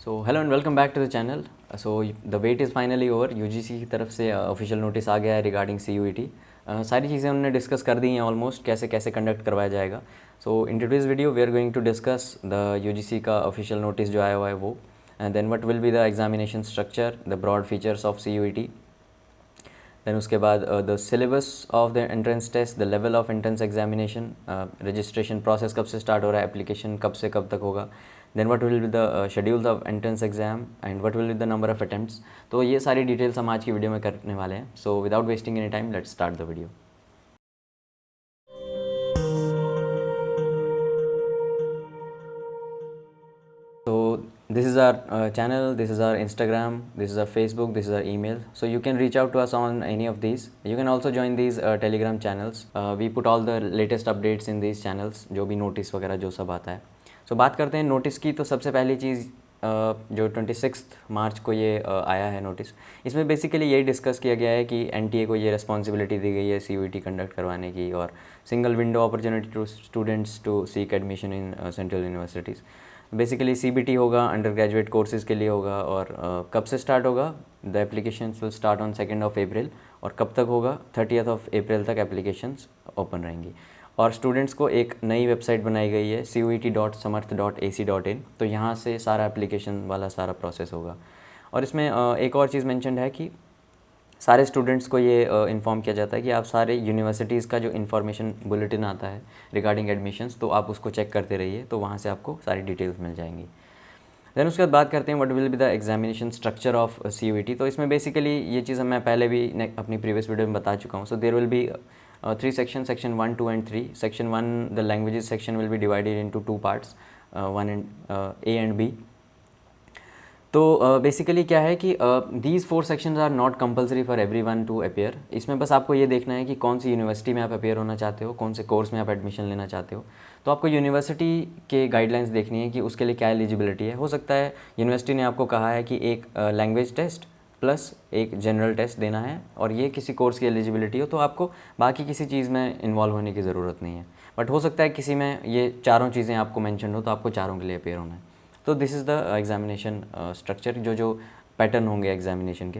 So hello and welcome back to the channel. So the wait is finally over. UGC की तरफ से official notice आ गया है regarding CUET. सारी चीज़ें उन्होंने डिस्कस कर दी हैं ऑलमोस्ट, कैसे कैसे कंडक्ट करवाया जाएगा। So in today's video we are going to discuss the UGC का ऑफिशियल नोटिस जो आया हुआ है वो, and then what will be the examination structure, the broad features of CUET. Then उसके बाद the syllabus of the entrance test, the level of entrance examination, registration process कब से स्टार्ट हो रहा है, एप्लीकेशन कब से कब तक होगा, then what will be the schedule of entrance exam and what will be the number of attempts. तो ये सारी डिटेल्स हम आज की वीडियो में करने वाले हैं। So without wasting any time let's start the video. So this is our channel, this is our Instagram, this is our Facebook, this is our email. So you can reach out to us on any of these. You can also join these Telegram channels. We put all the latest updates in these channels, जो भी notice वगैरह जो सब आता है। So बात करते हैं नोटिस की। तो सबसे पहली चीज़ जो 26 मार्च को ये आया है नोटिस, इसमें बेसिकली यही डिस्कस किया गया है कि एनटीए को ये रिस्पॉन्सिबिलिटी दी गई है सीयूईटी कंडक्ट करवाने की, और single window opportunity to students to seek admission in central universities. Basically CBT होगा, अंडर ग्रेजुएट कोर्सेज़ के लिए होगा, और कब से स्टार्ट होगा, the applications will start on 2 April, और कब तक होगा, 30 अप्रैल तक एप्लीकेशंस ओपन रहेंगी। और स्टूडेंट्स को एक नई वेबसाइट बनाई गई है cuet.samarth.ac.in, तो यहाँ से सारा एप्लीकेशन वाला सारा प्रोसेस होगा। और इसमें एक और चीज़ मेंशन्ड है कि सारे स्टूडेंट्स को ये इन्फॉर्म किया जाता है कि आप सारे यूनिवर्सिटीज़ का जो इन्फॉर्मेशन बुलेटिन आता है रिगार्डिंग एडमिशन्स, तो आप उसको चेक करते रहिए, तो वहाँ से आपको सारी डिटेल्स मिल जाएंगी। देन उसके बाद बात करते हैं what will be the examination structure of CUET. तो इसमें बेसिकली ये चीज़ मैं पहले भी अपनी प्रीवियस वीडियो में बता चुका हूँ। So there will be 3 section, section 1, 2 and 3। Section 1 the languages section will be divided into 2 parts, A and B। तो बेसिकली क्या है कि these 4 sections are not compulsory for everyone to appear. इसमें बस आपको ये देखना है कि कौन सी यूनिवर्सिटी में आप अपेयर होना चाहते हो, कौन से कोर्स में आप एडमिशन लेना चाहते हो। तो आपको यूनिवर्सिटी के गाइडलाइंस देखनी है कि उसके लिए क्या एलिजिबिलिटी है। हो सकता है यूनिवर्सिटी ने आपको कहा है कि एक लैंग्वेज टेस्ट प्लस एक जनरल टेस्ट देना है, और ये किसी कोर्स की एलिजिबिलिटी हो, तो आपको बाकी किसी चीज़ में इन्वॉल्व होने की ज़रूरत नहीं है। बट हो सकता है किसी में ये चारों चीज़ें आपको मैंशन हो, तो आपको चारों के लिए अपेयर होना है। तो this is the examination structure, जो पैटर्न होंगे एग्जामिनेशन के।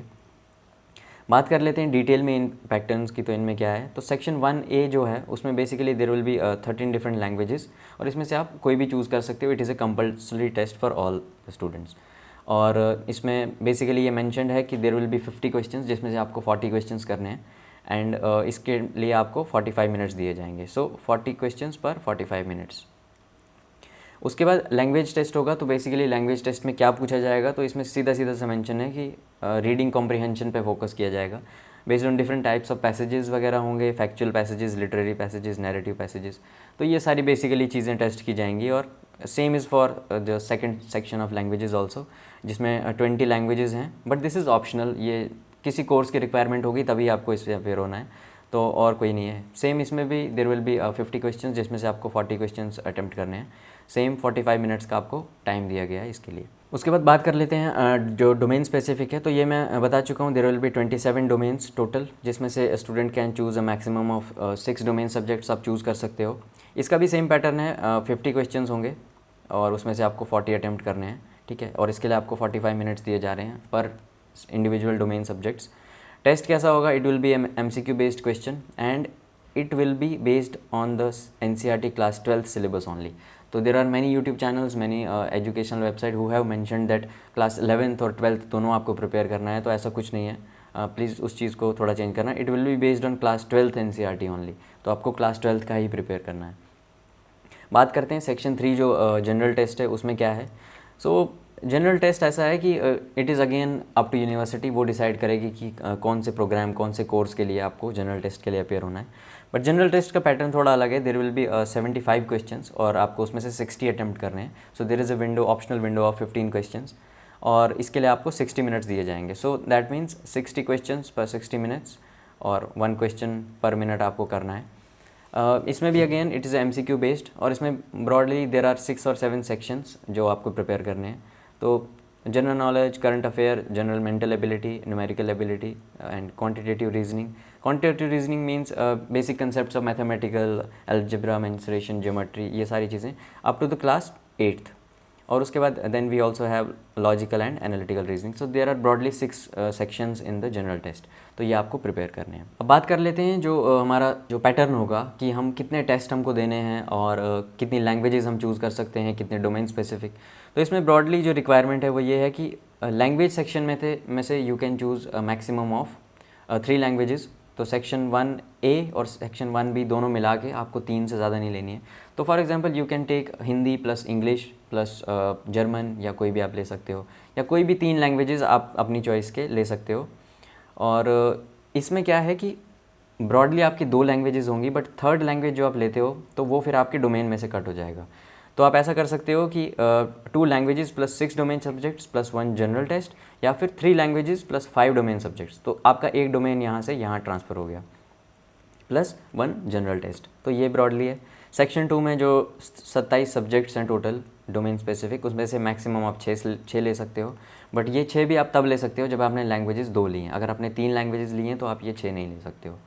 बात कर लेते हैं डिटेल में इन पैटर्न्स की। तो इनमें क्या है, तो सेक्शन 1A जो है उसमें basically there will be 13 different languages, और इसमें से आप कोई भी चूज़ कर सकते हो। It is a compulsory test for all students. और इसमें बेसिकली ये मैंशनड है कि देयर विल बी 50 क्वेश्चंस, जिसमें से आपको 40 क्वेश्चंस करने हैं, एंड इसके लिए आपको 45 मिनट्स दिए जाएंगे। सो 40 क्वेश्चंस पर 45 मिनट्स। उसके बाद लैंग्वेज टेस्ट होगा। तो बेसिकली लैंग्वेज टेस्ट में क्या पूछा जाएगा, तो इसमें सीधा सीधा सा मेंशन है कि रीडिंग कॉम्प्रिहेंशन पे फोकस किया जाएगा। Based on different types of passages वगैरह होंगे, factual passages, literary passages, narrative passages. तो ये सारी बेसिकली चीज़ें टेस्ट की जाएंगी। और same is for the second section of languages also, जिसमें 20 लैंग्वेजेस हैं, बट दिस इज़ ऑप्शनल। ये किसी कोर्स की रिक्वायरमेंट होगी तभी आपको इससे अपेयर होना है, तो और कोई नहीं है। सेम इसमें भी देयर विल बी 50 क्वेश्चंस, जिसमें से आपको 40 क्वेश्चंस अटेम्प्ट करने हैं। सेम 45 मिनट्स का आपको टाइम दिया गया है इसके लिए। उसके बाद बात कर लेते हैं जो डोमेन स्पेसिफिक है। तो ये मैं बता चुका हूँ, there will be 27 domains total, जिसमें से student can choose a maximum of 6 domain subjects आप चूज़ कर सकते हो। इसका भी सेम पैटर्न है, 50 क्वेश्चंस होंगे और उसमें से आपको 40 अटैम्प्ट करने हैं, ठीक है। और इसके लिए आपको 45 मिनट्स दिए जा रहे हैं पर इंडिविजुअल डोमेन सब्जेक्ट्स। टेस्ट कैसा होगा, it will B MCQ based question, and it will be based on the NCERT class 12th syllabus only. So there are many YouTube channels, many educational website who have mentioned that class 11th और 12th दोनों आपको prepare करना है, तो ऐसा कुछ नहीं है। प्लीज़ उस चीज़ को थोड़ा चेंज करना है। It will be based on class 12th NCERT only, तो आपको क्लास 12th का ही प्रिपेयर करना है। बात करते हैं सेक्शन 3 जो जनरल टेस्ट है, उसमें क्या है। सो जनरल टेस्ट ऐसा है कि it is again up to university, वो डिसाइड करेगी कि कौन से प्रोग्राम, कौन से कोर्स के लिए आपको जनरल टेस्ट के लिए अपेयर होना है। बट जनरल टेस्ट का पैटर्न थोड़ा अलग है। देयर विल बी 75 क्वेश्चंस, और आपको उसमें से 60 अटैम्प्ट करने हैं। So there is a window, optional window of 15 questions, और इसके लिए आपको 60 मिनट्स दिए जाएंगे। सो दैट मीन्स 60 क्वेश्चंस पर 60 मिनट्स, और 1 क्वेश्चन पर मिनट आपको करना है। इसमें भी again it is MCQ based, और इसमें ब्रॉडली देर आर 6 और 7 सेक्शंस जो आपको प्रिपेयर करने हैं। तो general knowledge, current affair, general mental ability, numerical ability, and quantitative reasoning. Quantitative reasoning means basic concepts of mathematical, algebra, mensuration, geometry, ये सारी चीज़ें up to the class 8th। और उसके बाद then we also have logical and analytical reasoning. So there are broadly 6 sections in the general test. तो ये आपको prepare करने हैं. अब बात कर लेते हैं जो हमारा जो पैटर्न होगा कि हम कितने टेस्ट हमको देने हैं और कितनी लैंग्वेजेस हम चूज़ कर सकते हैं, कितने डोमेन स्पेसिफिक. तो इसमें ब्रॉडली जो रिक्वायरमेंट है वो ये है कि लैंग्वेज सेक्शन में से you can choose maximum of 3 languages. तो सेक्शन 1A और सेक्शन 1B दोनों मिला के आपको 3 से ज़्यादा नहीं लेनी है. तो for example you can take Hindi plus English plus German, या कोई भी आप ले सकते हो, या कोई भी 3 लैंग्वेजेस आप अपनी चॉइस के ले सकते हो. और इसमें क्या है कि ब्रॉडली आपकी 2 लैंग्वेजेस होंगी, बट थर्ड लैंग्वेज जो आप लेते हो तो वो फिर आपके डोमेन में से कट हो जाएगा. तो आप ऐसा कर सकते हो कि 2 languages plus 6 domain subjects plus 1 general test, या फिर 3 लैंग्वेजेस प्लस 5 डोमेन सब्जेक्ट्स. तो आपका एक डोमेन यहाँ से यहाँ ट्रांसफ़र हो गया, प्लस 1 जनरल टेस्ट. तो ये ब्रॉडली है. सेक्शन 2 में जो 27 सब्जेक्ट्स हैं टोटल डोमेन स्पेसिफिक, उसमें से मैक्सिमम आप 6 ले सकते हो. बट ये 6 भी आप तब ले सकते हो जब आपने लैंग्वेजेस 2 ली हैं. अगर आपने 3 लैंग्वेजेस ली हैं तो आप ये 6 नहीं ले सकते हो.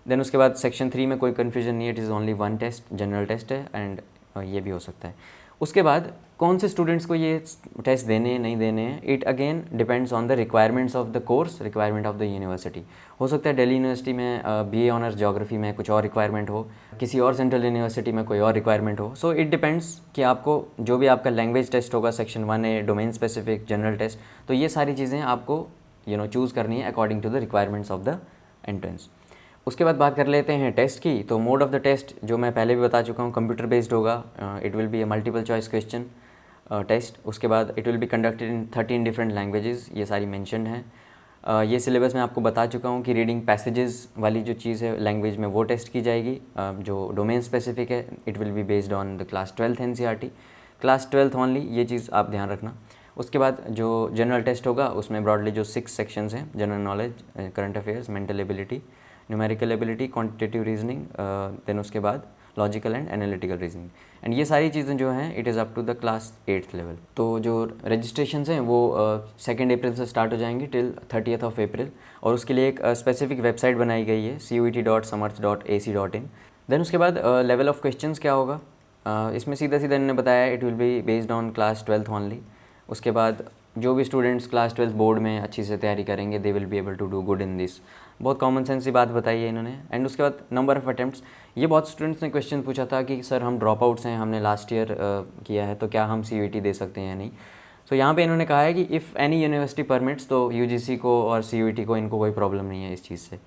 देन उसके बाद सेक्शन 3 में कोई कन्फ्यूजन नहीं है, it is only 1 test, general test है. एंड ये भी हो सकता है. उसके बाद कौन से स्टूडेंट्स को ये टेस्ट देने हैं नहीं देने हैं, it again depends on the requirements of the course, requirement of the university. हो सकता है दिल्ली यूनिवर्सिटी में BA ऑनर्स ज्योग्राफी में कुछ और रिक्वायरमेंट हो, किसी और सेंट्रल यूनिवर्सिटी में कोई और रिक्वायरमेंट हो. सो इट डिपेंड्स कि आपको जो भी आपका लैंग्वेज टेस्ट होगा, section 1A, domain specific, general test, तो ये सारी चीज़ें आपको चूज़ करनी है according to the requirements of the entrance. उसके बाद बात कर लेते हैं टेस्ट की. तो मोड ऑफ़ द टेस्ट जो मैं पहले भी बता चुका हूँ, कंप्यूटर बेस्ड होगा. It will be a multiple choice question test. उसके बाद it will be conducted in 13 different languages. ये सारी मेंशन्ड हैं. ये सिलेबस मैं आपको बता चुका हूँ कि रीडिंग पैसेजेस वाली जो चीज़ है लैंग्वेज में वो टेस्ट की जाएगी. जो डोमेन स्पेसिफिक है it will be based on the class 12th NCERT, class 12th only, ये चीज़ आप ध्यान रखना. उसके बाद जो जनरल टेस्ट होगा उसमें ब्रॉडली जो 6 सेक्शंस हैं, general knowledge, current affairs, mental ability, numerical ability, quantitative reasoning, then उसके बाद logical and analytical reasoning. And ये सारी चीज़ें जो हैं it is up to the class 8th level. तो जो रजिस्ट्रेशन हैं वो 2 अप्रैल से स्टार्ट हो जाएंगी टिल 30th of April. और उसके लिए एक स्पेसिफिक वेबसाइट बनाई गई है, cuet.samarth.ac.in. देन उसके बाद लेवल ऑफ क्वेश्चंस क्या होगा, इसमें सीधा सीधा इन्होंने बताया it will be based on class 12th only. उसके बाद जो भी स्टूडेंट्स क्लास 12th बोर्ड में अच्छी से तैयारी करेंगे they will be able to do good in this. बहुत कॉमन सेंस की बात बताई है इन्होंने. एंड उसके बाद नंबर ऑफ़ अटैम्प्ट्स, ये बहुत स्टूडेंट्स ने क्वेश्चन पूछा था कि सर हम ड्रॉप आउट्स हैं, हमने लास्ट ईयर किया है, तो क्या हम CUET दे सकते हैं या नहीं. सो यहाँ पे इन्होंने कहा है कि इफ़ एनी यूनिवर्सिटी परमिट्स, तो UGC को और CUET को इनको कोई प्रॉब्लम नहीं है इस चीज़ से.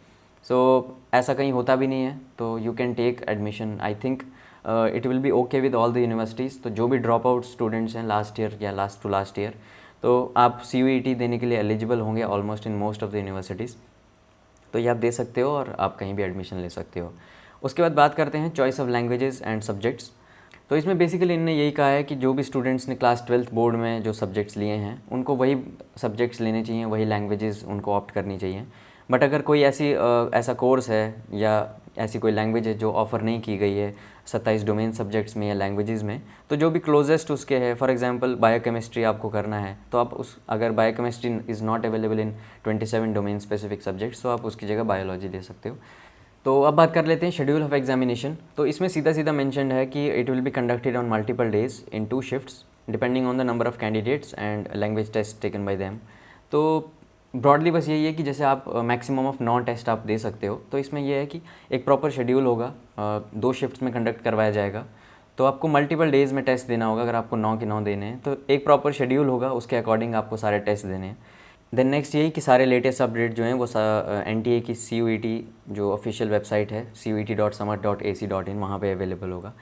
सो ऐसा कहीं होता भी नहीं है, तो you can take admission. I think it will be okay with all the universities. तो जो भी ड्रॉप आउट स्टूडेंट्स हैं लास्ट ईयर या लास्ट ईयर, तो आप CUET देने के लिए एलिजिबल होंगे almost in most of the universities. तो ये आप दे सकते हो और आप कहीं भी एडमिशन ले सकते हो. उसके बाद बात करते हैं choice of languages and subjects. तो इसमें बेसिकली इन्होंने यही कहा है कि जो भी स्टूडेंट्स ने क्लास 12th बोर्ड में जो सब्जेक्ट्स लिए हैं उनको वही सब्जेक्ट्स लेने चाहिए, वही लैंग्वेजेस उनको ऑप्ट करनी चाहिए. बट अगर कोई ऐसा कोर्स है या ऐसी कोई लैंग्वेज है जो ऑफ़र नहीं की गई है 27 डोमेन सब्जेक्ट्स में या लैंग्वेजेस में, तो जो भी क्लोजेस्ट उसके है, फॉर एग्जांपल बायोकेमिस्ट्री आपको करना है, तो आप अगर biochemistry is not available in 27 domain specific subjects, तो आप उसकी जगह बायोलॉजी ले सकते हो. तो अब बात कर लेते हैं शेड्यूल ऑफ एग्जामिनेशन. तो इसमें सीधा सीधा मेंशन्ड है कि it will be conducted on multiple days in 2 shifts depending on the number of candidates and language test taken by them. तो ब्रॉडली बस यही है कि जैसे आप मैक्सिमम ऑफ 9 टेस्ट आप दे सकते हो, तो इसमें यह है कि एक प्रॉपर शेड्यूल होगा, 2 शिफ्ट्स में कंडक्ट करवाया जाएगा. तो आपको मल्टीपल डेज़ में टेस्ट देना होगा. अगर आपको 9 के 9 देने हैं तो एक प्रॉपर शेड्यूल होगा, उसके अकॉर्डिंग आपको सारे टेस्ट देने हैं. देन नेक्स्ट यही कि सारे लेटेस्ट अपडेट जो हैं वो NTA की CUET जो ऑफिशियल वेबसाइट है cuet.samarth.ac.in वहाँ पे अवेलेबल होगा.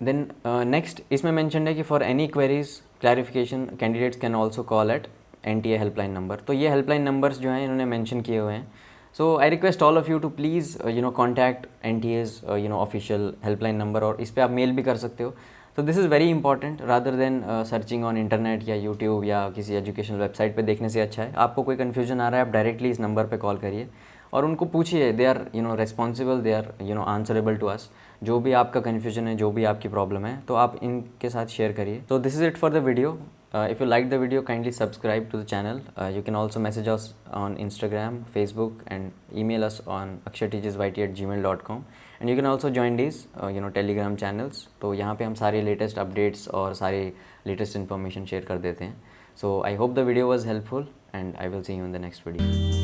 देन नेक्स्ट इसमें मेंशन है कि for any queries clarification candidates can also call at NTA helpline number. तो ये हेल्पलाइन नंबर्स जो हैं इन्होंने मेंशन किए हुए हैं. So I request all of you to please contact NTA's official helpline number, और इस पर आप मेल भी कर सकते हो. तो this is very important rather than searching on internet या यूट्यूब या किसी एजुकेशनल वेबसाइट पे देखने से अच्छा है. आपको कोई कन्फ्यूजन आ रहा है, आप डायरेक्टली इस नंबर पे कॉल करिए और उनको पूछिए. They are responsible, they are answerable to us. जो भी आपका कन्फ्यूजन है, जो भी आपकी प्रॉब्लम है, तो आप इनके साथ शेयर करिए. तो this is it for the video. If you like the video, kindly subscribe to the channel. You can also message us on Instagram, Facebook, and email us on akshatteachersyt@gmail.com. And you can also join these Telegram channels. तो यहाँ पे हम सारे latest updates और सारे latest information share कर देते हैं. So I hope the video was helpful and I will see you in the next video.